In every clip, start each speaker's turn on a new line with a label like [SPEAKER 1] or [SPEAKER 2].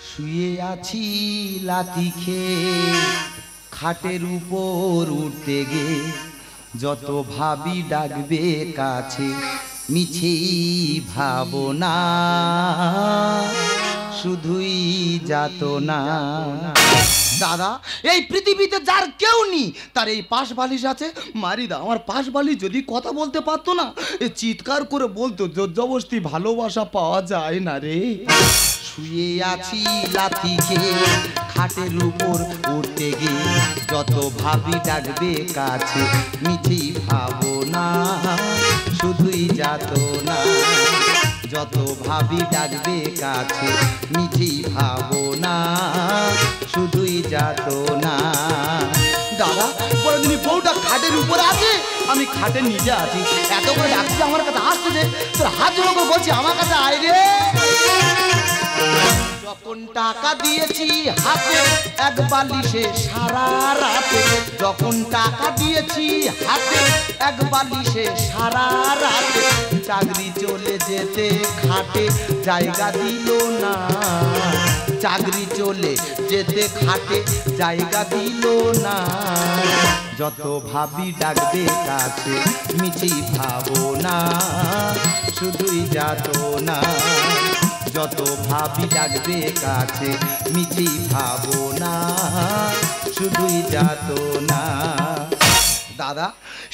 [SPEAKER 1] শুয়ে আছি লাথি খেয়ে খাটের উপর উঠতে গে, যত ভাবি ডাকবে কাছে মিছেই ভাবনা, শুধুই যাতনা। দাদা এই পৃথিবীতে যার কেউ নেই তার এই পাশ বালিশ আছে। মারিদা আমার পাশ বালিশ যদি কথা বলতে পারতো না, এ চিৎকার করে বলতো জবরদস্তি ভালোবাসা পাওয়া যায় না রে। শুয়ে আছি লাথি খেয়ে খাটের উপর উঠতে গিয়ে, যত ভাবি ডাকবে কাছে মিছেই ভাবনা, শুধুই যাতনা। যত ভাবি ডাকবে কাছে মিছেই ভাবনা, শুধুই যাতনা। দাদা বড়দিনী বউটা খাটের উপরে আছে, আমি খাটের নিচে আছি, এত করে ডাকছি আমার কাছে আসতেছে, তোর হাত জোড়ো করে বলছি আমার কাছে আয় রে। যখন টাকা দিয়েছি হাতে এক বালিশে সারা রাতে, যখন টাকা দিয়েছি হাতে এক বালিশে সারা রাতে, চাকরি চলে যেতে খাটে জায়গা দিল না, চাকরি চলে যেতে খাটে জায়গা দিল না। যত ভাবি ডাকবে কাছে মিছেই ভাবনা, শুধুই যাতনা। যত ভাবি ডাকবে কাছে মিছেই ভাবনা, শুধুই যাতনা। দাদা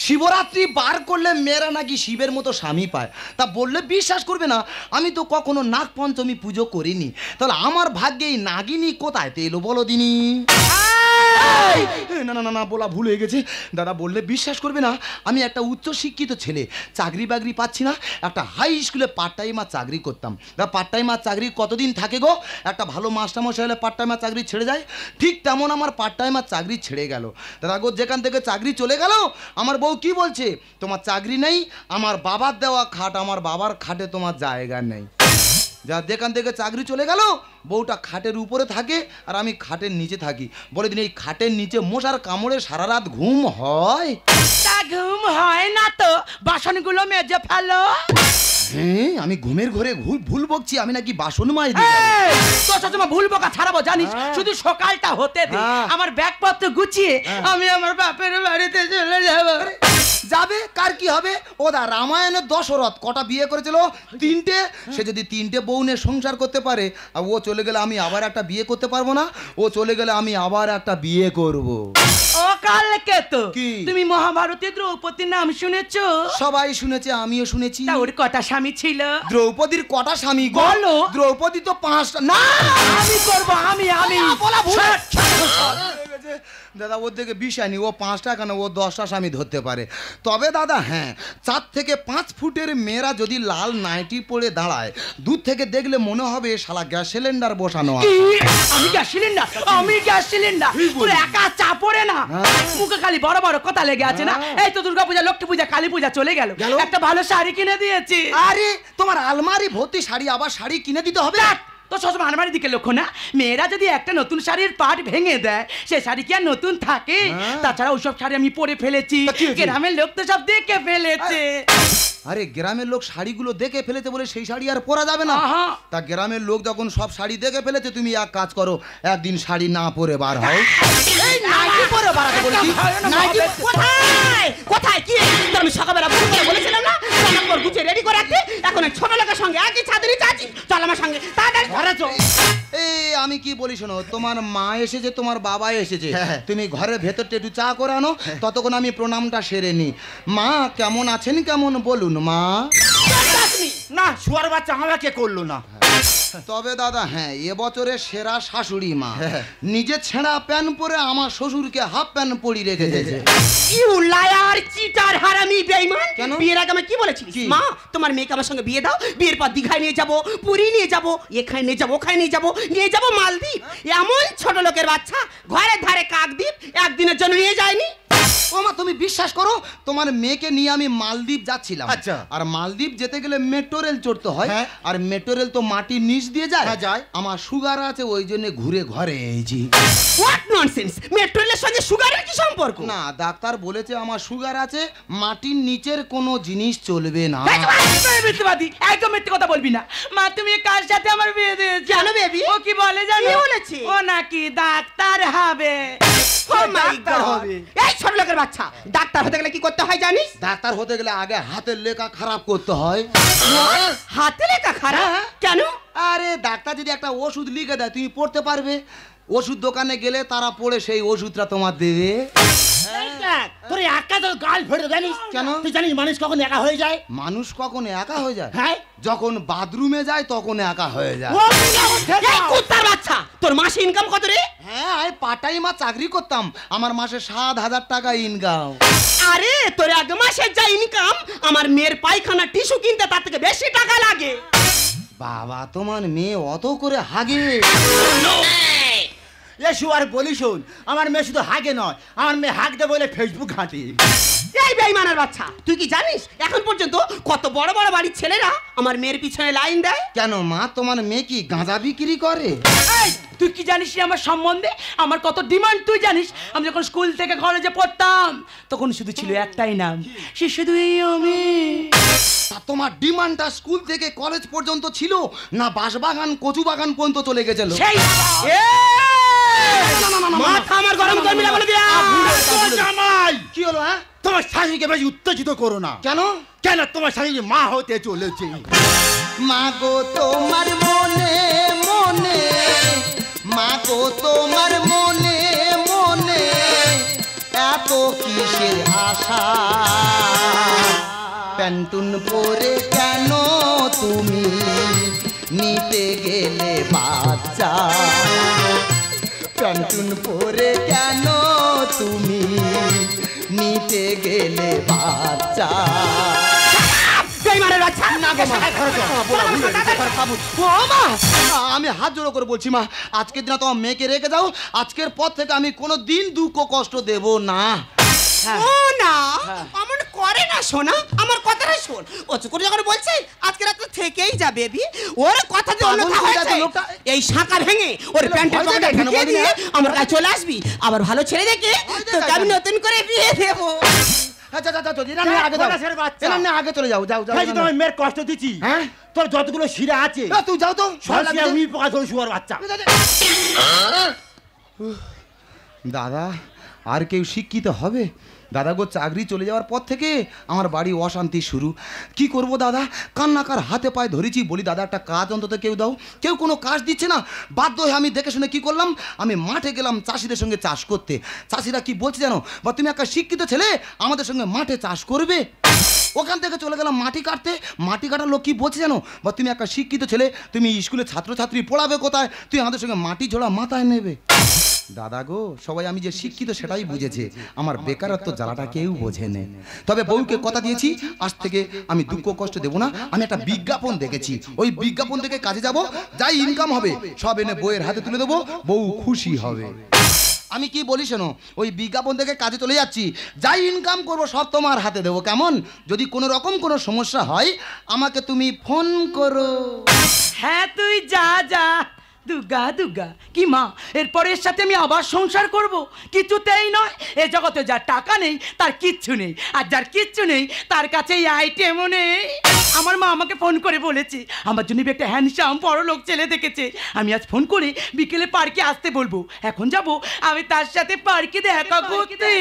[SPEAKER 1] শিবরাত্রি বার করলে মেয়েরা নাকি শিবের মতো স্বামী পায়, তা বললে বিশ্বাস করবে না, আমি তো কখনো নাগ পঞ্চমী পুজো করিনি, তাহলে আমার ভাগ্যে এই নাগিনী কোথায় এলো বলো দিনি? না না না না বলা ভুল হয়ে গেছে। দাদা বললে বিশ্বাস করবে না, আমি একটা উচ্চ শিক্ষিত ছেলে, চাকরি বাকরি পাচ্ছি না, একটা হাই স্কুলে পার্ট টাইমার চাকরি করতাম। দাদা পার্ট টাইমার চাকরি কতদিন থাকে গো? একটা ভালো মাস্টারমশাই হলে পার্ট টাইমার চাকরি ছেড়ে যায়, ঠিক তেমন আমার পার্ট টাইমার চাকরি ছেড়ে গেল। দাদা গো যেখান থেকে চাকরি চলে গেল, আমার বউ কি বলছে, তোমার চাকরি নেই, আমার বাবার দেওয়া খাট, আমার বাবার খাটে তোমার জায়গা নেই। যা যেখান থেকে চাকরি চলে গেল, বউটা খাটের উপরে থাকে আর আমি খাটের নিচে থাকি। বলে দিন এই খাটের নিচে মশার কামড়ে সারা রাত ঘুম হয়?
[SPEAKER 2] তা ঘুম হয় না তো বাসনগুলো মেজে ফেলো।
[SPEAKER 1] হ্যাঁ আমি ঘুমের ঘরে ভুল বকছি, আমি নাকি বাসন মাই দিই।
[SPEAKER 2] তো সবসময় ভুল বকা ছাড়াবো জানিস, শুধু সকালটা হতে দে, আমার ব্যাগপত্র গুছিয়ে আমি আমার বাপের বাড়িতে চলে যাব।
[SPEAKER 1] যাবে কার কি হবে? ও দা রামায়ণের দশরথ কটা বিয়ে করেছিল? 3টে। সে যদি 3টে বউ নিয়ে সংসার করতে পারে, আর ও চলে গেলে আমি আবার একটা বিয়ে করতে পারবো না? ও চলে গেলে আমি আবার একটা বিয়ে করব।
[SPEAKER 2] ও কালকে তো
[SPEAKER 1] কি
[SPEAKER 2] তুমি মহাভারতে দ্রৌপদীর নাম শুনেছো?
[SPEAKER 1] সবাই শুনেছে, আমিও শুনেছি।
[SPEAKER 2] তা ওর কটা স্বামী ছিল?
[SPEAKER 1] দ্রৌপদীর কটা স্বামী
[SPEAKER 2] বলো?
[SPEAKER 1] দ্রৌপদী তো 5টা। না
[SPEAKER 2] আমি করব, আমি
[SPEAKER 1] বলা ভুল। দাদা ওর থেকে বিষয় নি, ও 5টা কেন ও 10টা স্বামী ধরতে পারে। তবে দাদা হ্যাঁ, 4 থেকে 5 ফুটের মেয়েরা যদি লাল নাইটি পরে দাঁড়ায়, দূর থেকে দেখলে মনে হবে শালা গ্যাস সিলিন্ডার বসানো আছে।
[SPEAKER 2] আমি গ্যাস সিলিন্ডার, আমি গ্যাস সিলিন্ডার, তোর একা চা পড়ে না, মুখে খালি বড় বড় কথা লেগে আছে না। এই তো দুর্গা পূজা, লক্ষ্মী পূজা, কালী পূজা চলে গেল, একটা ভালো শাড়ি কিনে দিয়েছি।
[SPEAKER 1] আরে তোমার আলমারি ভর্তি শাড়ি, আবার শাড়ি কিনে দিতে হবে?
[SPEAKER 2] তো সবসময় আলমারির দিকে লক্ষ্য না, মেয়েরা যদি একটা নতুন শাড়ির পাট ভেঙে দেয়, সে শাড়ি কি আর নতুন থাকে? তাছাড়া ওইসব শাড়ি আমি পরে ফেলেছি, গ্রামের লোক তো সব দেখে ফেলেছে।
[SPEAKER 1] আরে গ্রামের লোক শাড়িগুলো দেখে ফেলেছে বলে সেই শাড়ি আর পরা যাবে না? তা গ্রামের লোক যখন সব শাড়ি দেখে ফেলেছে, তুমি এক কাজ করো, একদিন শাড়ি না পরে বার হও। এই নাইটি পরে বাড়াতে বলেছি। নাইটি
[SPEAKER 2] কোথায় কোথায় কি? আমি সকালবেলা বলেছিলাম না জামাকাপড় গুছিয়ে রেডি করে রাখতে, এখন ছোট লোকের সঙ্গে একই ছাদের নিচে আছি, চল আমার সঙ্গে তাড়াতাড়ি ঘরে চল।
[SPEAKER 1] এই আমি কি বলি শোনো, তোমার মা এসেছে, তোমার বাবা এসেছে, তুমি ঘরের ভেতরটা একটু চা করে আনো, ততক্ষণ আমি প্রণামটা সেরে নি। মা কেমন আছেন, কেমন বলুন মা?
[SPEAKER 3] না শুয়ার বাচ্চা আমাকে করলো না।
[SPEAKER 1] তবে দাদা হ্যাঁ, এবছরের সেরা শাশুড়ি মা, নিজে ছেঁড়া প্যান্ট পরে আমার শ্বশুরকে হাফ প্যান্ট পরিয়ে রেখেছে।
[SPEAKER 2] ইউ লায়ার, চিটার, হারামি, বেঈমান।
[SPEAKER 1] কেন?
[SPEAKER 2] বিয়ের আগে আমি কি বলেছিস? মা তোমার মেয়েকে আমার সঙ্গে বিয়ে দাও, বিয়ের পর দীঘায় নিয়ে যাবো, পুরী নিয়ে যাবো, এখানে নিয়ে যাবো, ওখানে নিয়ে যাবো মালদ্বীপ। এমন ছোট লোকের বাচ্চা ঘরের ধারে কাকদ্বীপ একদিনের জন্য নিয়ে যায়নি।
[SPEAKER 1] ও মা তুমি বিশ্বাস করো তোমার মেয়েকে নিয়ে আমি মালদ্বীপ যাচ্ছিলাম।
[SPEAKER 3] আচ্ছা।
[SPEAKER 1] আর মালদ্বীপ যেতে গেলে মেট্রো রেল চড়তে হয়।
[SPEAKER 3] হ্যাঁ।
[SPEAKER 1] আর মেট্রো রেল তো মাটির নিচ দিয়ে যায়।
[SPEAKER 3] হ্যাঁ, যায়।
[SPEAKER 1] আমার সুগার আছে ওই জন্য ঘুরে ঘরে এসেছি।
[SPEAKER 4] হোয়াট ননসেন্স, মেট্রো রেলের সঙ্গে সুগারের কি সম্পর্ক?
[SPEAKER 1] না ডাক্তার বলেছে আমার সুগার আছে, মাটির নিচের কোনো জিনিস চলবে না।
[SPEAKER 2] মিথ্যেবাদী, একদম মিথ্যে কথা বলবি না। মা তুমি কার সাথে আমার বিয়ে দিয়েছো?
[SPEAKER 4] কেন বেবি?
[SPEAKER 2] ও কি বলে জানো?
[SPEAKER 4] কি বলেছে?
[SPEAKER 2] ও নাকি ডাক্তার হবে।
[SPEAKER 4] Oh my
[SPEAKER 1] doctor
[SPEAKER 4] God!
[SPEAKER 1] হবে।
[SPEAKER 4] এই ছোট লোকের বাচ্চা, ডাক্তার হতে গেলে কি করতে হয় জানিস?
[SPEAKER 1] ডাক্তার হতে গেলে আগে হাতের লেখা খারাপ করতে হয়।
[SPEAKER 4] হাতে লেখা খারাপ?
[SPEAKER 1] হ্যাঁ।
[SPEAKER 4] কেন?
[SPEAKER 1] আরে ডাক্তার যদি একটা ওষুধ লিখে দেয় তুমি পড়তে পারবে। ওষুধ দোকানে গেলে তারা পড়ে সেই ওষুধটা তোমার দেবে।
[SPEAKER 3] তোর একা তো গাল ফেটে জানিস
[SPEAKER 1] কেন?
[SPEAKER 3] তুই জানিস মানুষ কখন একা হয়ে যায়?
[SPEAKER 1] মানুষ কখন একা হয়ে যায়?
[SPEAKER 3] হ্যাঁ।
[SPEAKER 1] যখন বাথরুমে যায় তখন একা হয়ে যায়।
[SPEAKER 4] এই কুত্তার বাচ্চা, তোর মাসে ইনকাম কত রে?
[SPEAKER 1] হ্যাঁ আমি পার্ট টাইম চাকরি করতাম, আমার মাসে 7,000 টাকা ইনকাম।
[SPEAKER 4] আরে তোর এক মাসের যা ইনকাম, আমার মেয়ের পায়খানা টিস্যু কিনতে তার থেকে বেশি টাকা লাগে।
[SPEAKER 1] বাবা তোমার মেয়ে অত করে হাগে?
[SPEAKER 3] এসু আর বলি শোন, আমার মেয়ে শুধু হাগে নয়, আমার মেয়ে হাগতে বলে ফেসবুক ঘাঁটে।
[SPEAKER 4] এই বেঈমানের বাচ্চা, তুই কি জানিস এখন পর্যন্ত কত বড় বড় বাড়ির ছেলেরা আমার মেয়ের পিছনে লাইন দেয়?
[SPEAKER 1] কেন মা তোমার মেয়ে কি গাঁজা বিক্রি করে?
[SPEAKER 2] এই, তুই কি জানিস রে আমার সম্বন্ধে? আমার কত ডিমান্ড তুই জানিস? আমি যখন স্কুল থেকে কলেজে পড়তাম তখন শুধু ছিল একটাই নাম, সে শুধুই আমি।
[SPEAKER 1] তা তোমার ডিমান্ডটা স্কুল থেকে কলেজ পর্যন্ত ছিল না বাঁশবাগান কচু বাগান পর্যন্ত চলে গেছিল?
[SPEAKER 2] সেই
[SPEAKER 4] মাথা আমার গরম করবি না বলে দিয়া।
[SPEAKER 3] জামাই,
[SPEAKER 1] কি হলো? হ্যাঁ
[SPEAKER 3] তোমার শাশুড়িকে বেশি উত্তেজিত করো না।
[SPEAKER 1] কেন?
[SPEAKER 3] কেন তোমার শাশুড়ি মা হতে চলেছে।
[SPEAKER 1] মা গো তোমার মনে মনে, মা গো তোমার মনে মনে এত কিসের আশা? প্যান্টুন পরে কেন তুমি নিতে গেলে বাচ্চা? প্যান্টুন পরে কেন তুমি নিতে গেলে বাচ্চা?
[SPEAKER 4] বেঈমানের বাচ্চা,
[SPEAKER 1] না গো মা, ও মা, আমি হাত জোড়ো করে বলছি মা, আজকের দিন তোমার মেয়েকে রেখে যাও। আজকের পর থেকে আমি কোনো দিন দুঃখ কষ্ট দেব না।
[SPEAKER 4] ও না, অমন করে না সোনা, আমার কথাটা শোন। ও চুকুর যখন বলছে আজকে রাতে থেকেই যা বেবি, ওর কথা যে অন্য
[SPEAKER 1] পাগল হয়ে
[SPEAKER 4] হয়েছে,
[SPEAKER 1] গেছে লোকটা।
[SPEAKER 4] এই শাঁকা ভেঙে ওর প্যান্টের
[SPEAKER 1] ভয়
[SPEAKER 4] পকেটে
[SPEAKER 1] দেখায় কেন
[SPEAKER 4] ঢুকিয়ে
[SPEAKER 1] বলি
[SPEAKER 4] দিয়ে
[SPEAKER 1] না?
[SPEAKER 4] আমার কাছে চলে আসবি, আবার ভালো ছেলে দেখে তোকে আমি নতুন করে বিয়ে দেবো।
[SPEAKER 1] আচ্ছা আচ্ছা আচ্ছা, এরা নিয়ে আগে যাও,
[SPEAKER 3] বলাসের বাচ্চা।
[SPEAKER 1] এরা নিয়ে আগে চলে যাও, যাও যাও।
[SPEAKER 3] তাই তোমার মেয়ের কষ্ট দিচ্ছি।
[SPEAKER 1] হ্যাঁ?
[SPEAKER 3] তোর যতগুলো শিরা আছে
[SPEAKER 1] না, তুই যাও তো, ভয় লাগছে।
[SPEAKER 3] উই পোকা ধরে শুয়ার বাচ্চা।
[SPEAKER 1] দাদা আর কেউ শিক্ষিত হবে? দাদা গো চাকরি চলে যাওয়ার পর থেকে আমার বাড়ি অশান্তি শুরু। কি করব দাদা, কান্নাকার হাতে পায়ে ধরেছি, বলি দাদা একটা কাজ অন্তত কেউ দাও। কেউ কোনো কাজ দিচ্ছে না। বাধ্য হয়ে আমি দেখে শুনে কি করলাম, আমি মাঠে গেলাম চাষিদের সঙ্গে চাষ করতে। চাষিরা কি বলছে জানো, বা তুমি একটা শিক্ষিত ছেলে আমাদের সঙ্গে মাঠে চাষ করবে। ওখান থেকে চলে গেলাম মাটি কাটতে। মাটি কাটার লোক কি বলছে জানো, বা তুমি একটা শিক্ষিত ছেলে, তুমি স্কুলে ছাত্রছাত্রী পড়াবে কোথায়, তুই আমাদের সঙ্গে মাটি ঝোড়া মাথায় নেবে। দাদা গো সবাই আমি যে শিক্ষিত সেটাই বুঝেছে, আমার বেকারত্ব জ্বালাটা কেউ বোঝেনে। তবে বউকে কথা দিয়েছি আজ থেকে আমি দুঃখ কষ্ট দেবো না। আমি একটা বিজ্ঞাপন দেখেছি, ওই বিজ্ঞাপন দেখে কাজে যাব, যাই ইনকাম হবে সব এনে বউয়ের হাতে তুলে দেবো, বউ খুশি হবে। আমি কি বলি শোনো, ওই বিজ্ঞাপন দেখে কাজে চলে যাচ্ছি, যাই ইনকাম করবো সব তোমার হাতে দেবো, কেমন? যদি কোনো রকম কোনো সমস্যা হয় আমাকে তুমি ফোন করো।
[SPEAKER 2] হ্যাঁ তুই যা যা। দুর্গা দুর্গা কি মা, এরপরে এর সাথে আমি আবার সংসার করব? কিছুতেই নয়। এ জগতে যার টাকা নেই তার কিচ্ছু নেই, আর যার কিচ্ছু নেই তার কাছে এই আইটেমও নেই। আমার মা আমাকে ফোন করে বলেছে আমার জন্য একটা হ্যান্ডসাম বড় লোক ছেলে দেখেছে। আমি আজ ফোন করে বিকেলে পার্কে আসতে বলবো। এখন যাব আমি তার সাথে পার্কে দেখা করতে।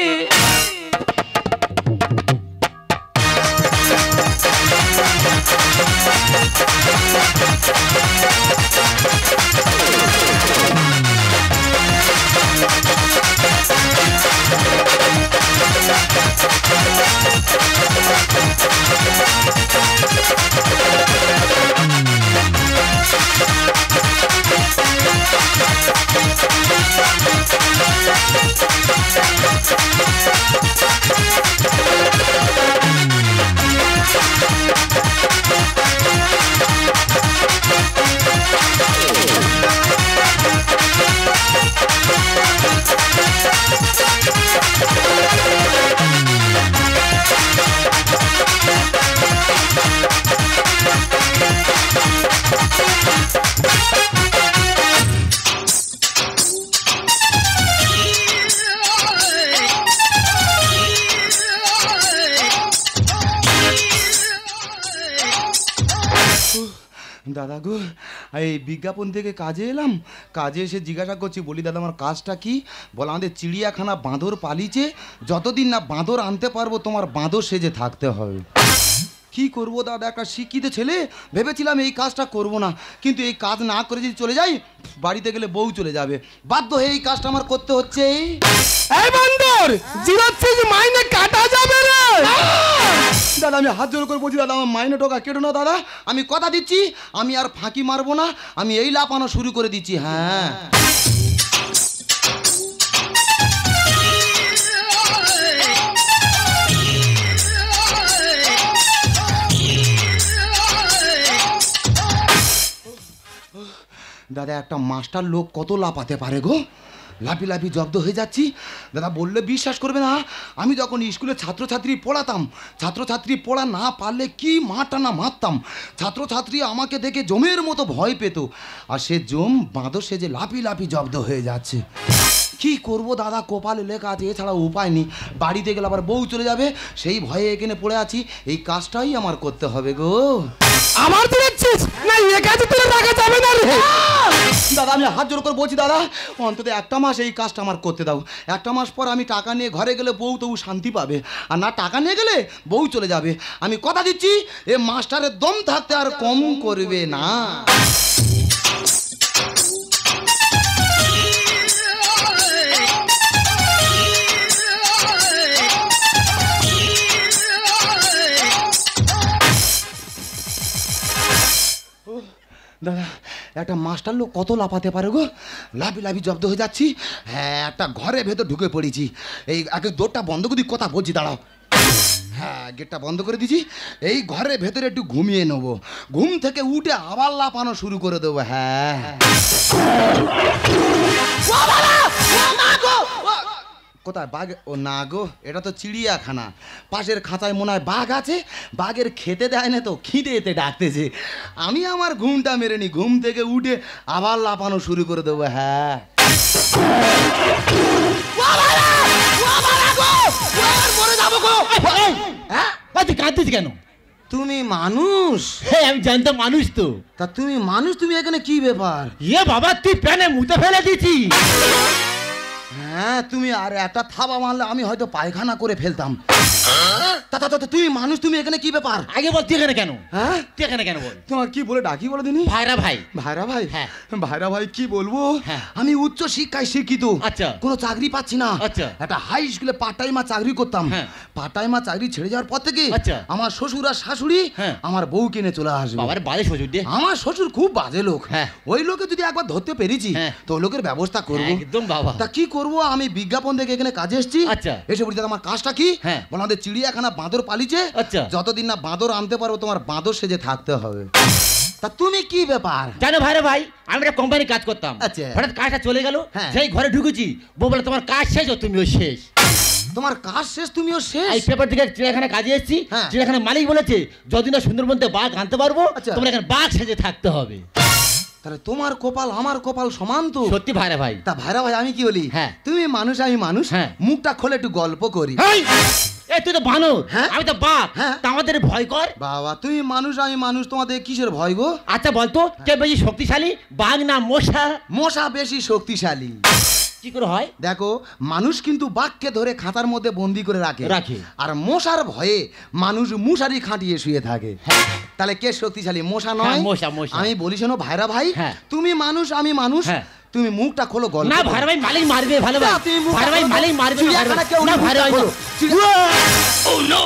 [SPEAKER 1] দাদা গো, এই বিজ্ঞাপন থেকে কাজে এলাম, কাজে এসে জিজ্ঞাসা করছি, বলি দাদা আমার কাজটা কি? বলে আমাদের চিড়িয়াখানা বাঁদর পালিছে, যতদিন না বাঁদর আনতে পারবো তোমার বাঁদর সেজে থাকতে হবে। কি করবো দাদা, একটা শিক্ষিত ছেলে, ভেবেছিলাম এই কাজটা করব না, কিন্তু এই কাজ না করে যদি চলে যাই বাড়িতে গেলে বউ চলে যাবে, বাধ্য হয়ে এই কাজটা আমার করতে হচ্ছে।
[SPEAKER 5] এই বান্দর, জিরাচ্ছিস মাইনে কাটা যাবে রে।
[SPEAKER 1] দাদা আমি হাত জোর করে বলছি, দাদা আমার মাইনে টাকা কেটো না দাদা, আমি কথা দিচ্ছি আমি আর ফাঁকি মারবো না, আমি এই লাপানো শুরু করে দিচ্ছি। হ্যাঁ দাদা, একটা মাস্টার লোক কত লাপাতে পারে গো, লাফি লাফি জব্দ হয়ে যাচ্ছি। দাদা বললে বিশ্বাস করবে না, আমি যখন স্কুলে ছাত্রছাত্রী পড়াতাম, ছাত্রছাত্রী পড়া না পারলে কি মারটা না মারতাম, ছাত্রছাত্রী আমাকে দেখে জমের মতো ভয় পেত, আর সে জম বাঁদর সে যে লাফি লাফি জব্দ হয়ে যাচ্ছে। কি করব দাদা, কপালে লেখা আছে, এছাড়া উপায় নেই, বাড়িতে গেলে আবার বউ চলে যাবে, সেই ভয়ে এখানে পড়ে আছি, এই কাজটাই আমার করতে হবে গো।
[SPEAKER 5] আমার দিচ্ছিস না, এ কাজে তুলে রাখা যাবে না রে।
[SPEAKER 1] দাদা আমি হাত জোর করে বলছি, দাদা অন্তত একটা মাস এই কাজটা আমার করতে দাও, একটা মাস পর আমি টাকা নিয়ে ঘরে গেলে বউ তবু শান্তি পাবে, আর না টাকা নিয়ে গেলে বউ চলে যাবে, আমি কথা দিচ্ছি এ মাস্টারের দম থাকতে আর কম করবে না। দাদা একটা মাস্টার লোক কত লাফাতে পারে গো, লাফি লাফি জব্দ হয়ে যাচ্ছি। হ্যাঁ একটা ঘরের ভেতর ঢুকে পড়েছি, এই আগে দৌড়টা বন্ধ করে দিয়ে কথা বলছি, দাঁড়াও। হ্যাঁ গেটটা বন্ধ করে দিছি, এই ঘরের ভেতরে একটু ঘুমিয়ে নেবো, ঘুম থেকে উঠে আবার লাফানো শুরু করে দেবো। হ্যাঁ কোথায় বাঘ? ও না গো, এটা তো চিড়িয়াখানা, পাশের খাঁচায় মনে হয় বাঘ আছে, বাঘের খেতে দেয় না তো খিদে এতে ডাকতেছে, আমি আমার ঘুমটা মেরে নি, ঘুম থেকে উঠে আবার লাফানো শুরু করে দেবো। হ্যাঁ
[SPEAKER 3] কাঁদতেছি কেন?
[SPEAKER 1] তুমি মানুষ?
[SPEAKER 3] হ্যাঁ আমি জানতাম মানুষ তো।
[SPEAKER 1] তা তুমি মানুষ, তুমি এখানে কি ব্যাপার?
[SPEAKER 3] ইয়ে বাবা তুই প্যানে মুতে ফেলে দিছি।
[SPEAKER 1] হ্যাঁ তুমি আর একটা থাবা মারলে আমি হয়তো পায়খানা করে ফেলতাম। তুমি মানুষ, তুমি এখানে কি ব্যাপার?
[SPEAKER 3] আগে বল তুই এখানে কেন?
[SPEAKER 1] হ্যাঁ
[SPEAKER 3] তুই এখানে কেন বল?
[SPEAKER 1] তোমার কি বলে ডাকি বলো দিনি?
[SPEAKER 3] ভাইরা ভাই।
[SPEAKER 1] ভাইরা ভাই?
[SPEAKER 3] হ্যাঁ।
[SPEAKER 1] ভাইরা ভাই কি বলবো,
[SPEAKER 3] হ্যাঁ।
[SPEAKER 1] আমি উচ্চ শিক্ষায় শিক্ষিত,
[SPEAKER 3] আচ্ছা।
[SPEAKER 1] কোনো চাকরি পাচ্ছি না,
[SPEAKER 3] আচ্ছা।
[SPEAKER 1] একটা হাই স্কুলে পার্ট টাইমার চাকরি করতাম,
[SPEAKER 3] হ্যাঁ।
[SPEAKER 1] পার্ট টাইমার চাকরি ছেড়ে যাওয়ার পর থেকে
[SPEAKER 3] আচ্ছা।
[SPEAKER 1] আমার শ্বশুর আর শাশুড়ি
[SPEAKER 3] হ্যাঁ।
[SPEAKER 1] আমার বউ কিনে চলে আসবে।
[SPEAKER 3] বাবার বাজে শ্বশুর দে।
[SPEAKER 1] আমার শ্বশুর খুব বাজে লোক,
[SPEAKER 3] হ্যাঁ।
[SPEAKER 1] ওই লোকে যদি একবার ধরতে পেরেছি
[SPEAKER 3] হ্যাঁ।
[SPEAKER 1] তো ওই লোকের ব্যবস্থা করবো।
[SPEAKER 3] একদম বাবা।
[SPEAKER 1] তা কি করব, আমি বিজ্ঞাপন দেখে এখানে কাজে এসেছি।
[SPEAKER 3] আচ্ছা।
[SPEAKER 1] এসে বলছি দাদা আমার কাজটা কি?
[SPEAKER 3] হ্যাঁ।
[SPEAKER 1] বলে আমাদের চিড়িয়াখানা বাঁদর পালিছে,
[SPEAKER 3] আচ্ছা।
[SPEAKER 1] যতদিন না বাঁদর আনতে পারবো তোমার বাঁদর সেজে থাকতে হবে। তা তুমি কি ব্যাপার?
[SPEAKER 3] জানো ভাইরা ভাই, আমি একটা কোম্পানি কাজ করতাম,
[SPEAKER 1] আচ্ছা।
[SPEAKER 3] হঠাৎ কাজটা চলে গেল,
[SPEAKER 1] হ্যাঁ।
[SPEAKER 3] সেই ঘরে ঢুকেছি, বউ বলে তোমার কাজ শেষ, তুমিও শেষ।
[SPEAKER 1] তোমার কাজ শেষ, তুমিও শেষ?
[SPEAKER 3] এই পেপার থেকে চিড়িয়াখানা কাজে এসেছি,
[SPEAKER 1] হ্যাঁ।
[SPEAKER 3] চিড়িয়াখানা মালিক বলেছে যতদিন না সুন্দরবন থেকে বাঘ আনতে পারবো,
[SPEAKER 1] আচ্ছা।
[SPEAKER 3] তোমরা এখানে বাঘ সেজে থাকতে হবে।
[SPEAKER 1] তাহলে তোমার কপাল আমার কপাল সমান তো।
[SPEAKER 3] সত্যি ভাইরা ভাই।
[SPEAKER 1] তা ভাইরা ভাই আমি কি বলি,
[SPEAKER 3] হ্যাঁ।
[SPEAKER 1] তুমি মানুষ আমি মানুষ,
[SPEAKER 3] হ্যাঁ।
[SPEAKER 1] মুখটা খোলে একটু গল্প করি।
[SPEAKER 3] এই, এই তুই তো বানর,
[SPEAKER 1] হ্যাঁ।
[SPEAKER 3] আমি তো বাঘ,
[SPEAKER 1] হ্যাঁ।
[SPEAKER 3] তা আমাদের ভয় কর।
[SPEAKER 1] বাবা তুমি মানুষ আমি মানুষ, তোমাদের কিসের ভয় গো?
[SPEAKER 3] আচ্ছা বলতো কে বেশি শক্তিশালী, বাঘ না মশা?
[SPEAKER 1] মশা বেশি শক্তিশালী।
[SPEAKER 3] কি করে হয়?
[SPEAKER 1] দেখো মানুষ কিন্তু বাঘকে ধরে খাঁচার মধ্যে বন্দি করে রাখে, আর মশার ভয়ে মানুষ মশারি খাটিয়ে শুয়ে থাকে। তাহলে কে শক্তিশালী, মশা নয়?
[SPEAKER 3] হ্যাঁ, মশা, মশা।
[SPEAKER 1] আমি বলি শোনো ভাইরা ভাই,
[SPEAKER 3] হ্যাঁ।
[SPEAKER 1] তুমি মানুষ আমি মানুষ,
[SPEAKER 3] হ্যাঁ।
[SPEAKER 1] তুমি মুখটা খোলো গল্প
[SPEAKER 3] না
[SPEAKER 1] করো।
[SPEAKER 3] ভাইরা ভাই মালিক মারবে, ভালো ভাই,
[SPEAKER 1] না, তুমি মুখটা
[SPEAKER 3] ভাইরা ভাই
[SPEAKER 1] খোলো।
[SPEAKER 3] মালিক মারবে,
[SPEAKER 1] চিড়িয়াখানা কেউ
[SPEAKER 3] না
[SPEAKER 1] নেই,
[SPEAKER 3] ভাইরা ভাই
[SPEAKER 1] মুখটা খোলো।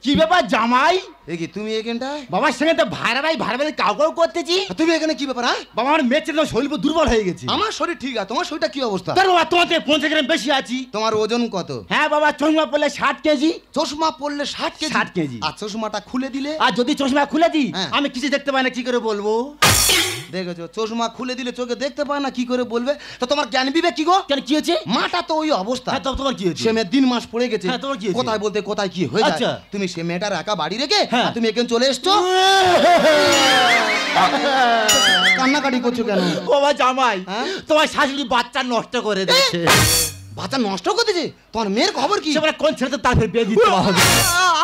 [SPEAKER 5] কি ব্যাপার জামাই?
[SPEAKER 1] এ কি তুমি এখানটায়?
[SPEAKER 5] বাবার সঙ্গে তো ভাইরা ভাই কাউ কাউ করতেছি।
[SPEAKER 1] তুমি এখানে কি ব্যাপার?
[SPEAKER 5] বাবা আমার মেয়ের ছেলে শরীর দুর্বল হয়ে গেছে।
[SPEAKER 1] আমার শরীর ঠিক আছে, তোমার শরীরটা কি অবস্থা?
[SPEAKER 5] তোর বাবা তোমাকে 50 গ্রাম বেশি আছি।
[SPEAKER 1] তোমার ওজন কত?
[SPEAKER 5] হ্যাঁ বাবা, চশমা পড়লে 60 কেজি।
[SPEAKER 1] চশমা পড়লে 60 কেজি?
[SPEAKER 5] 60 কেজি।
[SPEAKER 1] আর চশমাটা খুলে দিলে?
[SPEAKER 5] আর যদি চশমা খুলে দিই,
[SPEAKER 1] হ্যাঁ।
[SPEAKER 5] আমি কিছু দেখতে পাই না, কি করে বলবো?
[SPEAKER 1] দেখেছো, চশমা খুলে দিলে চোখে দেখতে পায় না, কি করে বলবে? তো তোমার জ্ঞান বিবেক কি গো?
[SPEAKER 5] কেন কি হয়েছে?
[SPEAKER 1] মাটা তো ওই অবস্থা।
[SPEAKER 5] হ্যাঁ, তবে তোমার কি হয়েছে?
[SPEAKER 1] সে মেয়ের 3 মাস পড়ে গেছে,
[SPEAKER 5] হ্যাঁ, তোমার কি হয়েছে?
[SPEAKER 1] কোথায় বলতে কোথায় কি হয়ে যায়।
[SPEAKER 5] আচ্ছা।
[SPEAKER 1] তুমি সে মেয়েটার একা বাড়ি রেখে
[SPEAKER 5] হ্যাঁ।
[SPEAKER 1] আর তুমি এখানে চলে এসছো, কান্নাকাটি করছো কেন?
[SPEAKER 5] বাবা জামাই,
[SPEAKER 1] হ্যাঁ?
[SPEAKER 5] তোমার শাশুড়ি বাচ্চা নষ্ট করে দিচ্ছে।
[SPEAKER 1] বাচ্চা নষ্ট করে দিয়েছে। তোমার মেয়ের খবর কি?
[SPEAKER 3] সেবার কোন ছেলেতে তার ফের বিয়ে দিতে হবে?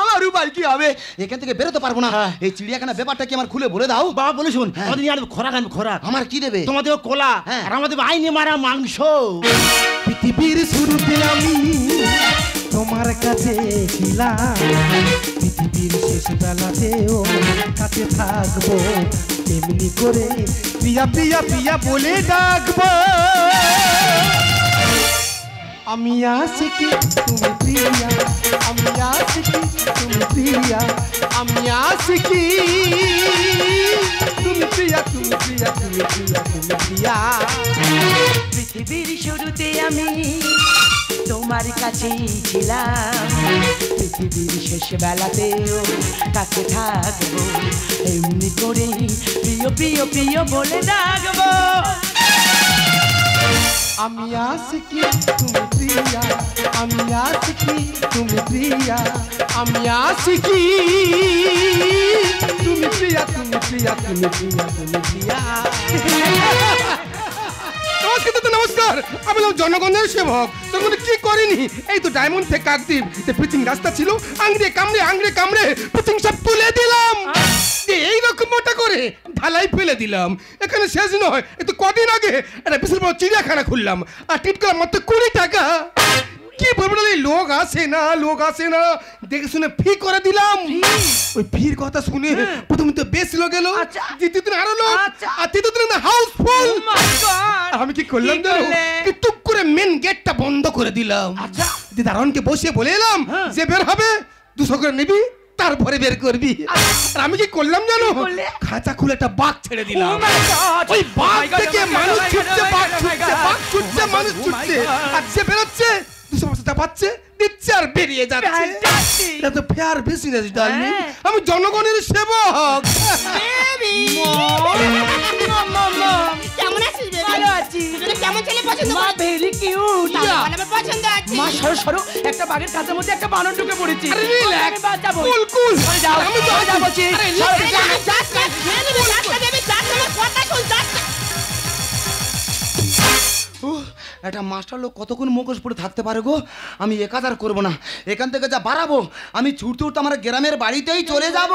[SPEAKER 1] আমার উপায় কি হবে? এখান থেকে বেরোতে পারবো না। এই চিড়িয়াখানা ব্যাপারটা কি আমার খুলে বলে দাও।
[SPEAKER 3] বাবা বলে শুন, আমাদের আর খোরাক আনবে খোরাক।
[SPEAKER 1] আমার কি দেবে?
[SPEAKER 3] তোমাদের কোলা আর আমাদের আইনে মারা মাংস।
[SPEAKER 5] পৃথিবীর শুরুতে আমি তোমার কাছে ছিলাম, পৃথিবীর শেষ বেলাতেও কাছে থাকবো, তেমনি করে প্রিয়া প্রিয়া প্রিয়া বলে ডাকবো। আমি আশিকি তুমি প্রিয়া, আমি আশিকি তুমি প্রিয়া, আমি আশিকি তুমি প্রিয়া, তুমি প্রিয়া, তুমি প্রিয়া, তুমি প্রিয়া।
[SPEAKER 2] পৃথিবীর শুরুতে আমি তোমার কাছেই ছিলাম, পৃথিবীর শেষ বেলাতেও কাছে থাকবো, এমনি করে প্রিয় প্রিয় প্রিয় বলে ডাকবো।
[SPEAKER 5] আমি আশিকি তুমি প্রিয়া, আমি আশিকি তুমি প্রিয়া, আমি আশিকি তুমি প্রিয়া, তুমি প্রিয়া, তুমি প্রিয়া, তুমি প্রিয়া। নমস্কার দাদা, নমস্কার। আমি জনগণের সেবক। তখন কি করিনি, এই তো ডায়মন্ড থেকে কাকদ্বীপ যে পিচিং রাস্তা ছিল, আংড়ে কামড়ে পিচিং সব তুলে দিলাম, এইরকম মোটা করে ঢালাই ফেলে দিলাম। এখানে শেষ নয়, একটু কদিন আগে একটা বিশাল বড় চিড়িয়াখানা খুললাম, আর টিট করলাম মাত্র 20 টাকা। কি বলবো, লোক আসে না, দেখে শুনে ফি করে দিলাম। ওই ফির কথা শুনে প্রথমে তো বেশ লোক এলো, দ্বিতীয় দিন আরো লোক, আর তৃতীয় দিন হাউসফুল। আমি কি করলাম জানো, কি টুক করে মেন গেটটা বন্ধ করে দিলাম। দারোয়ানকে বসিয়ে বলে এলাম যে বের হবে 200 করে নিবি, তারপরে বের করবি। আর আমি কি করলাম জানো, খাঁচা খুলে একটা বাঘ ছেড়ে দিলাম। ওই বাঘ থেকে মানুষ ছুটছে, বাঘ ছুটছে, মানুষ ছুটছে, আর যে বেরোচ্ছে 250 পাচ্ছে, দিচ্ছে আর বেরিয়ে যাচ্ছে। এটা তো ফেয়ার বিজনেস ডার্লিং। আমি জনগণের সেবক।
[SPEAKER 4] কেমন আছিস বেবি?
[SPEAKER 2] ভালো আছি।
[SPEAKER 4] কেমন ছেলে পছন্দ?
[SPEAKER 2] মা ভেরি কিউট।
[SPEAKER 4] আমার পছন্দ আছে।
[SPEAKER 2] মা সরো একটা বাঘের কাছের মধ্যে একটা বানর ঢুকে পড়েছে।
[SPEAKER 5] আরে রিল্যাক্স,
[SPEAKER 2] বাঁচাবো।
[SPEAKER 5] কুল
[SPEAKER 2] যাও,
[SPEAKER 5] আমি তো
[SPEAKER 2] যাবো।
[SPEAKER 1] একটা মাস্টার লোক কতক্ষণ মুখোশ পরে থাকতে পারে গো। আমি এ কাজ আর করবো না। এখান থেকে যা বাড়াবো, আমি ছুটতে উঠতে আমার গ্রামের বাড়িতেই চলে যাব।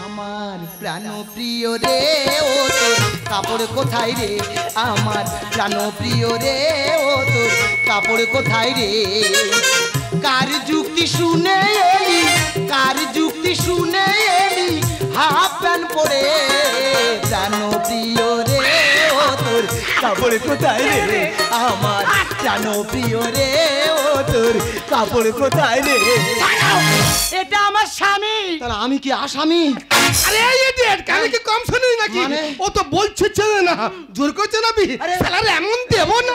[SPEAKER 1] আমার প্রাণ প্রিয় রে, ও তোর কাপড় কোথায় রে? আমার প্রাণ প্রিয় রে, ও তোর কাপড় কোথায় রে? কার যুক্তি শুনে এলি, কার যুক্তি শুনে এলি হাফ প্যান্ট পরে? প্রাণ প্রিয় রে, ও তোর কাপড় কোথায় রে? আমার প্রাণ প্রিয় রে, ও তোর কাপড় কোথায় রে?
[SPEAKER 2] এটা আমার স্বামী।
[SPEAKER 1] তাহলে আমি কি আসামি?
[SPEAKER 5] আরে এই ইডিয়েট, কানে কি কম শুনিস নাকি?
[SPEAKER 1] মানে?
[SPEAKER 5] ও তো বলছে ছেলে না, জোর করছে না বি।
[SPEAKER 1] আরে
[SPEAKER 5] শালারে এমন দেব না।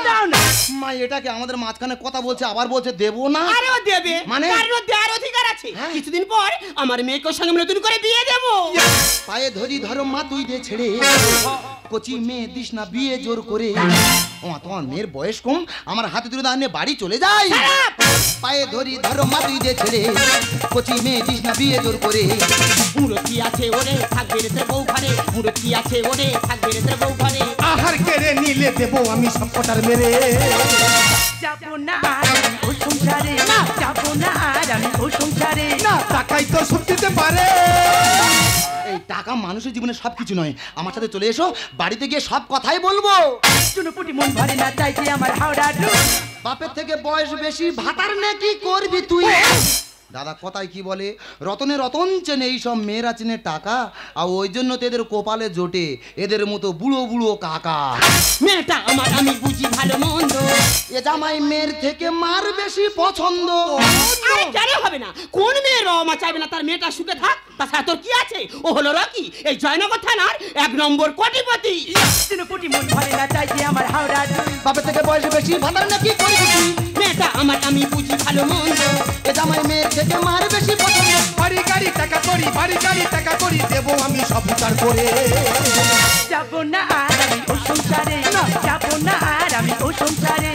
[SPEAKER 1] মা এটাকে আমাদের মাঝখানে কথা বলছে, আবার বলছে দেবো না।
[SPEAKER 4] আরো দেবে,
[SPEAKER 1] মানে?
[SPEAKER 4] কারণ দেওয়ার অধিকার আছে।
[SPEAKER 1] হ্যাঁ।
[SPEAKER 4] কিছুদিন পর আমার মেয়েকে সঙ্গে নতুন করে বিয়ে দেবো।
[SPEAKER 1] পায়ে ধরি ধরো মা তুই দে ছেড়ে, কচি মেয়ে দিস না বিয়ে জোর করে। ও তোমার মেয়ের বয়স কম, আমার হাতে তুলে দাঁড়িয়ে বাড়ি চলে যাই। পায়ে ধরি ধরো মা তুই দে ছেড়ে, কচি মেয়ে দিস না বিয়ে জোর করে।
[SPEAKER 4] মুরতি আছে ওরে, থাকবে রে তোর বউ ঘরে। মুরতি আছে ওরে, থাকবে রে তোর বউ ঘরে।
[SPEAKER 5] আহার কেড়ে নিলে দেবো আমি সব কটার মেরে।
[SPEAKER 2] যাবো না আর আমি ও সংসারে, যাবো না আর আমি ও সংসারে।
[SPEAKER 5] না টাকাই তো সব দিতে পারে।
[SPEAKER 1] এই টাকা মানুষের জীবনে সবকিছু নয়। আমার সাথে চলে এসো, বাড়িতে গিয়ে সব কথাই বলবো।
[SPEAKER 2] চুনোপুটি মন ভরে না, চাইছে আমার হাওড়া ডুব।
[SPEAKER 1] বাপের থেকে বয়স বেশি, ভাতার নে কি করবি তুই? দাদা কথায় কি বলে, রতনে রতন চেনে, এই সব মেয়েরা চেনে টাকা, আর ওই জন্য তো এদের কপালে জোটে এদের মতো বুড়ো বুড়ো কাকা।
[SPEAKER 4] মেয়েটা আমার আমি বুঝি ভালো মন্দ।
[SPEAKER 1] এ জামাই মেয়ের থেকে মার বেশি পছন্দ।
[SPEAKER 4] আরে কেন হবে না? কোন মেয়ে রমা চাইবে না তার মেয়েটা সুখে থাক? তাছাড়া তোর কি আছে? ও হলো রকি, এই জয়নগর থানার 1 নম্বর কোটিপতি।
[SPEAKER 2] চুনোপুটি মন ভরে না, চাইছে আমার হাওড়া ডুব।
[SPEAKER 1] বাপের থেকে বয়স বেশি, ভাতার নে কি করবি তুই?
[SPEAKER 4] মেয়েটা আমার আমি বুঝি ভালো মন্দ।
[SPEAKER 1] এ জামাই মেয়ের থেকে মার বেশি পছন্দ।
[SPEAKER 5] বাড়ি গাড়ি টাকা করি, বাড়ি গাড়ি টাকা করি, দেবো আমি সব বিচার করে।
[SPEAKER 2] যাবো না আর আমি ও সংসারে, যাবো না আর আমি ও সংসারে।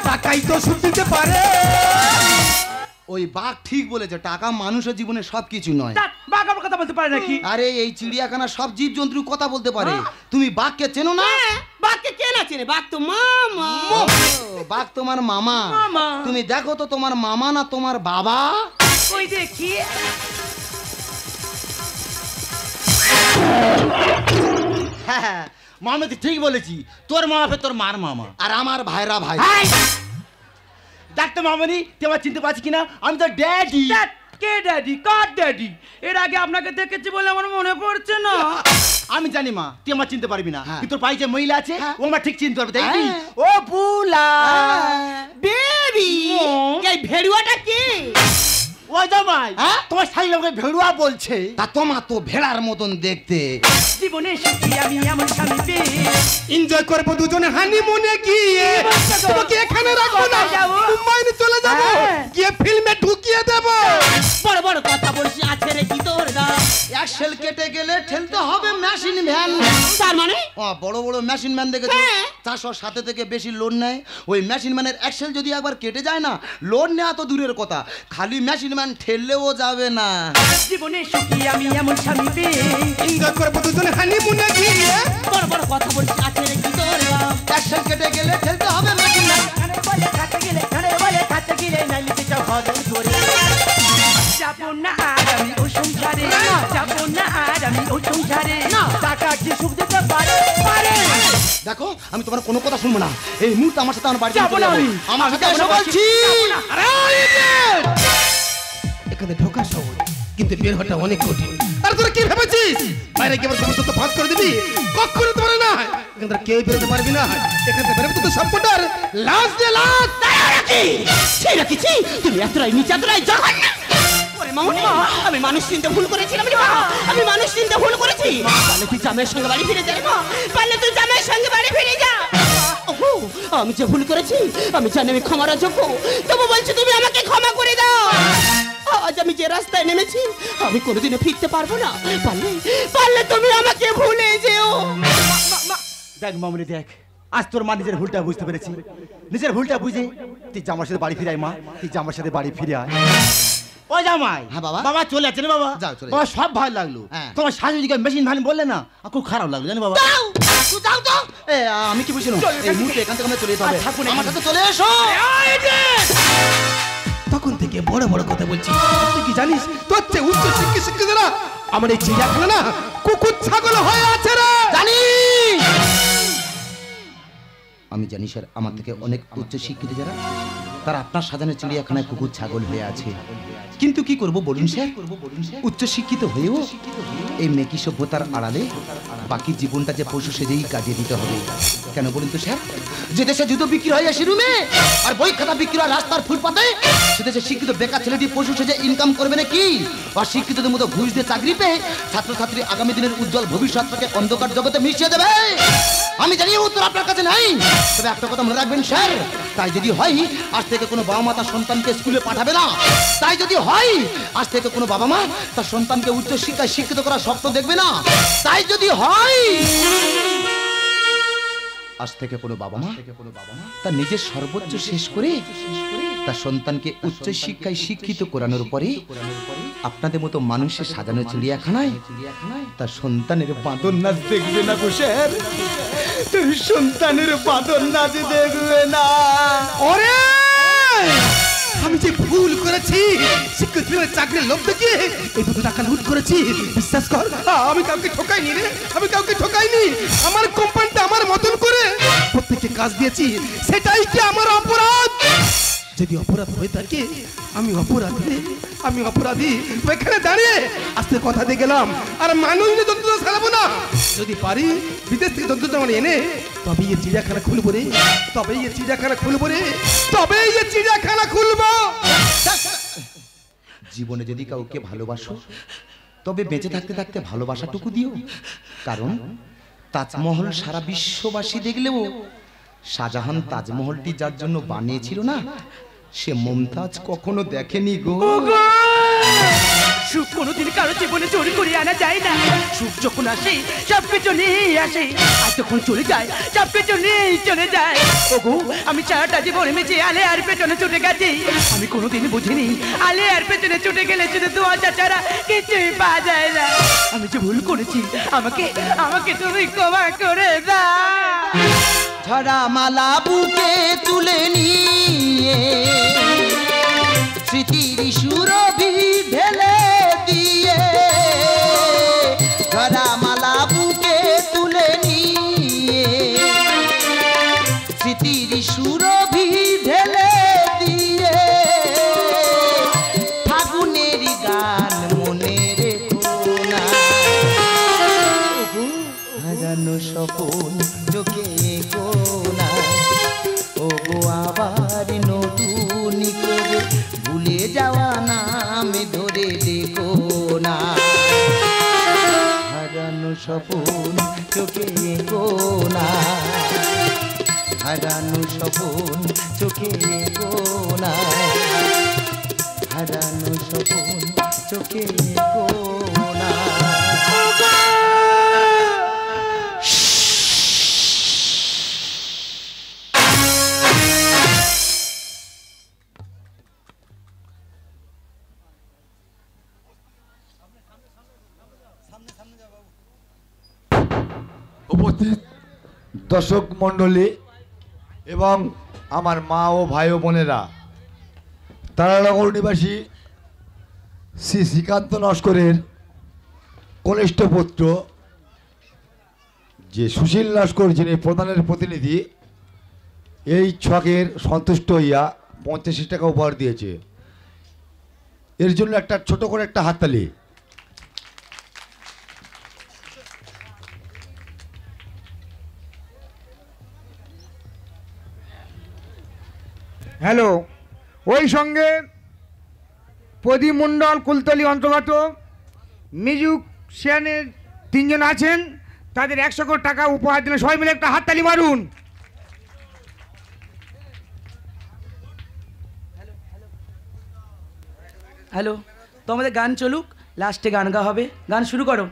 [SPEAKER 5] টাকাই তো সব দিতে পারে।
[SPEAKER 1] ও ওই বাঘ ঠিক বলেছে, টাকা মানুষের জীবনে সবকিছু নয়।
[SPEAKER 2] তা, বাঘ আবার কথা বলতে পারে নাকি?
[SPEAKER 1] আরে এই চিড়িয়াখানা সব জীবজন্তু কথা বলতে পারে। তুমি বাঘকে চেনো না?
[SPEAKER 4] বাঘকে কে না চেনে? বাঘ তো মামা।
[SPEAKER 1] ও, বাঘ তোমার মামা।
[SPEAKER 2] মামা।
[SPEAKER 1] তুমি দেখো তো তোমার মামা না তোমার বাবা?
[SPEAKER 2] ওই দেখি।
[SPEAKER 3] হ্যাঁ মামা তো ঠিক বলেছি, তোর মামা ফের তোর মার মামা।
[SPEAKER 1] আর আমার ভাইরা ভাই।
[SPEAKER 3] দেখতো মামনি তুই আমার চিনতে পারছি কিনা, আমি তো ড্যাডি।
[SPEAKER 2] Dad, কে ড্যাডি? কার ড্যাডি? এর আগে আপনাকে দেখেছি বলে আমার মনে পড়ছে না।
[SPEAKER 3] আমি জানি মা তুই আমার চিনতে পারবি না,
[SPEAKER 1] হ্যাঁ।
[SPEAKER 3] কিন্তু তোর পায়ে যে মহিলা আছে ও আমার ঠিক চিনতে পারবে, তাই কি?
[SPEAKER 1] হ্যাঁ।
[SPEAKER 3] ও বুলা
[SPEAKER 4] বেবি, এই ভেড়ুয়াটা কে?
[SPEAKER 3] ওই জামাই,
[SPEAKER 1] হ্যাঁ?
[SPEAKER 3] তোমার শাড়ি আমাকে ভেড়ুয়া বলছে।
[SPEAKER 1] তা তোমার তো ভেড়ার মতন দেখতে।
[SPEAKER 2] জীবনে সুখী আমি এমন স্বামী পেয়ে
[SPEAKER 5] এনজয় করবো দুজনে হানিমুনে গিয়ে। তোমাকে এখানে রাখবো না,
[SPEAKER 2] যাবো।
[SPEAKER 5] মুম্বাই চলে যাবো,
[SPEAKER 2] হ্যাঁ।
[SPEAKER 5] গিয়ে ফিল্মে ঢুকিয়ে দেবো।
[SPEAKER 4] বড় বড় কথা বলছি, আছে রে কি তোর গা?
[SPEAKER 1] এক সেল কেটে গেলে ঠেলতে হবে মেশিন ভ্যান।
[SPEAKER 4] তার মানে
[SPEAKER 1] বড় বড় মেশিন ম্যান দেখেছো?
[SPEAKER 4] হ্যাঁ।
[SPEAKER 1] 407 থেকে বেশি লোন নেয়। ওই মেশিন ম্যানের অ্যাক্সেল যদি একবার কেটে যায় না, লোন নেওয়া তো দূরের কথা, খালি মেশিন ম্যান ঠেললেও যাবে না।
[SPEAKER 2] জীবনে সুখী আমি এমন স্বামী পেয়ে
[SPEAKER 5] এনজয় করবো দুজনে হানিমুনে গিয়ে।
[SPEAKER 4] বড় বড় কথা বলছি, আছে রে কি তোর গা?
[SPEAKER 1] অ্যাক্সেল কেটে গেলে ঠেলতে হবে মেশিন ম্যান।
[SPEAKER 2] খানে বলে খাতে গেলে খানে বলে খাতে গেলে নালিতে চাও হজম করে যাবো না আর আমি ও সংসারে, যাবো না আর আমি ও সংসারে। টাকা কি সুখ দিতে পারে? পারে।
[SPEAKER 1] দেখো আমি তোমার কোনো কথা শুনবো না, এই মুহূর্তে আমার সাথে আমার বাড়িতে
[SPEAKER 2] যাবো না আমি।
[SPEAKER 1] আমার সাথে
[SPEAKER 2] যাবো
[SPEAKER 1] এসে
[SPEAKER 2] না,
[SPEAKER 1] বলছি।
[SPEAKER 5] এখানে ঢোকা সহজ, কিন্তু বের হওয়াটা অনেক কঠিন। আর তোরা কি ভেবেছিস বাইরে কি আবার সমস্ত তো ফাঁস করে দিবি? কখনো তো পারে না, এখান থেকে কেউ বেরোতে পারবি না। এখান থেকে বেরোতে তো সবকটার লাশ দে লাশ।
[SPEAKER 4] সেই রাখিছি তুমি এতটাই নিচে এতটাই জঘন্য। ওরে মামুনি, আমি মানুষ চিনতে ভুল করেছিলাম রে মা, আমি মানুষ চিনতে ভুল করেছি। পারলে তুই জামাইয়ের সঙ্গে বাড়ি ফিরে যা রে মা, পারলে তুই জামাইয়ের সঙ্গে বাড়ি ফিরে যা। ওহো, আমি যে ভুল করেছি আমি জানি আমি ক্ষমার যোগ্য, তবু বলছি তুমি আমাকে ক্ষমা করে দাও। আজ আমি যে রাস্তায় নেমেছি আমি কোনোদিনও ফিরতে পারবো না, পারলে পারলে তুমি আমাকে ভুলে যেও।
[SPEAKER 3] দেখ মামনি দেখ, আজ তোর মা নিজের ভুলটা বুঝতে পেরেছি। নিজের ভুলটা বুঝে তুই জামার সাথে বাড়ি ফিরে আয় মা, তুই জামার সাথে বাড়ি ফিরে আয়। ও জামাই,
[SPEAKER 1] হ্যাঁ বাবা।
[SPEAKER 3] বাবা চলে যাচ্ছে না বাবা?
[SPEAKER 1] যাও, চলে
[SPEAKER 3] বাবা সব ভালো লাগলো,
[SPEAKER 1] হ্যাঁ।
[SPEAKER 3] তোমার শাশুড়িকে মেশিন ভান বললে না, আমার খুব খারাপ লাগলো জানো বাবা।
[SPEAKER 4] যাও, তুই যাও তো।
[SPEAKER 1] এ, আমি কি বুঝি না, এই মুহূর্তে এখান থেকে আমাদের চলে যেতে হবে।
[SPEAKER 3] থাকুন এখানে।
[SPEAKER 1] আমার সাথে চলে এসো।
[SPEAKER 5] তখন থেকে বড় বড় কথা বলছি, তুই কি জানিস তোর চেয়ে উচ্চ শিক্ষিতরা আমার এই চিড়িয়াখানা না কুকুর ছাগল হয়ে আছে রে।
[SPEAKER 1] জানি, আমি জানি স্যার, আমার থেকে অনেক উচ্চ শিক্ষিত যারা, তারা আপনার সাজানো চিড়িয়াখানায় কুকুর ছাগল হয়ে আছে। কিন্তু কি করব বলুন স্যার, উচ্চ শিক্ষিত হয়েও এই মেকি সভ্যতার আড়ালে বাকি জীবনটা যে পশু সেজেই কাটিয়ে দিতে হবে। কেন বলুন তো স্যার? যে দেশে জুতো বিক্রি হয় এসি রুমে আর বই খাতা বিক্রি হয় রাস্তার ফুটপাতে, সে দেশে শিক্ষিত বেকার ছেলেটি পশু সেজে ইনকাম করবে না কি? আর শিক্ষিতদের মতো ঘুষ দিয়ে চাকরি পেয়ে ছাত্রছাত্রী আগামী দিনের উজ্জ্বল ভবিষ্যৎটাকে অন্ধকার জগতে মিশিয়ে দেবে। আমি জানি উত্তর আপনার কাছে নাই, তবে একটা কথা মনে রাখবেন স্যার, তাই যদি হয় আজ থেকে কোনো বাবা মা তার সন্তানকে স্কুলে পাঠাবে না। তাই যদি হয় আজ থেকে কোনো বাবা মা তার সন্তানকে উচ্চ শিক্ষায় শিক্ষিত করার স্বপ্ন দেখবে না। তাই যদি হয় আজ থেকে কোনো বাবা মা তার নিজের সর্বোচ্চ শেষ করে তার সন্তানকে উচ্চ শিক্ষায় শিক্ষিত করানোর পরে আপনাদের মতো মানুষের সাজানো চিড়িয়াখানায় তার সন্তানের বাঁদর নাচ দেখবে না গো স্যার, তার সন্তানের বাঁদর নাচ দেখবে না।
[SPEAKER 5] ওরে আমি যে ভুল করেছি, শিক্ষিত চাকরির লোভ দেখে এই 2 টাকা লুট করেছি। বিশ্বাস কর আমি কাউকে ঠকাইনি রে, আমি কাউকে ঠকাইনি। আমার কোম্পানিটা আমার মতন করে প্রত্যেককে কাজ দিয়েছি, সেটাই কি আমার অপরাধ? যদি অপরাধ হয়ে থাকে আমি অপরাধী, আমি অপরাধী। তো এখানে দাঁড়িয়ে আজকে কথা দিয়ে গেলাম, আর মানুষ নিয়ে যন্ত্রণা চালাবো না। যদি পারি বিদেশ থেকে যন্ত্রণা মানে এনে তবে এই চিড়িয়াখানা খুলবো রে, তবে এই চিড়িয়াখানা খুলবো রে, তবে এই চিড়িয়াখানা খুলবো।
[SPEAKER 1] জীবনে যদি কাউকে ভালোবাসো তবে বেঁচে থাকতে থাকতে ভালোবাসাটুকু দিও, কারণ তাজমহল সারা বিশ্ববাসী দেখলেও শাহজাহান তাজমহলটি যার জন্য বানিয়েছিল না, সে মমতাজ কখনো দেখেনি গো।
[SPEAKER 2] সুখ কোনোদিন কারো জীবনে চোর করে আনা যায় না। সুখ যখন আসে সব কিছু নিয়েই আসে, আর যখন চলে যায় সব কিছু নিয়েই চলে যায়। ওগো আমি সারাটা জীবন মেচে আলে আর পেছনে ছুটে গেছি, আমি কোনোদিন বুঝিনি আলে আর পেছনে ছুটে গেলে শুধু দোয়াটা ছাড়া কিছুই পাওয়া যায় না। আমি যে ভুল করেছি আমাকে আমাকে তুমি ক্ষমা করে দাও।
[SPEAKER 1] ঝরা মালা বুকে তুলে নিয়ে স্মৃতির সুরভি ঢেলে দিয়ে, ঝরা মালা বুকে তুলে নিয়ে স্মৃতির সুরভি ঢেলে দিয়ে, ফাগুনের গান মনে রেখো না, হারানো স্বপন চোখে কোনা, ও গো আবার নতুন করে ভুলে যাওয়া নাম ধরে দেখো না, হারানো স্বপন চোখে কোনা, হারানো স্বপন চোখে কোনা, হারানো স্বপন চোখে কোনা।
[SPEAKER 6] উপস্থিত দর্শক মণ্ডলী এবং আমার মা ও ভাই ও বোনেরা, তারানগর নিবাসী শ্রী শ্রীকান্ত নস্করের কনিষ্ঠ পুত্র যে সুশীল নস্কর, যিনি প্রধানের প্রতিনিধি, এই ছকের সন্তুষ্ট হইয়া 85 টাকা উপহার দিয়েছে। এর জন্য একটা ছোট করে একটা হাততালি।
[SPEAKER 5] হ্যালো, ওই সঙ্গে প্রদীপ মণ্ডল কুলতলি অন্তর্গত মিউজিশিয়ানের 3 জন আছেন, তাদের 100 কোটি টাকা উপহার দিলেন। সবাই মিলে একটা হাততালি মারুন।
[SPEAKER 2] হ্যালো, তো আমাদের গান চলুক, লাস্টে গান গা হবে। গান শুরু করো।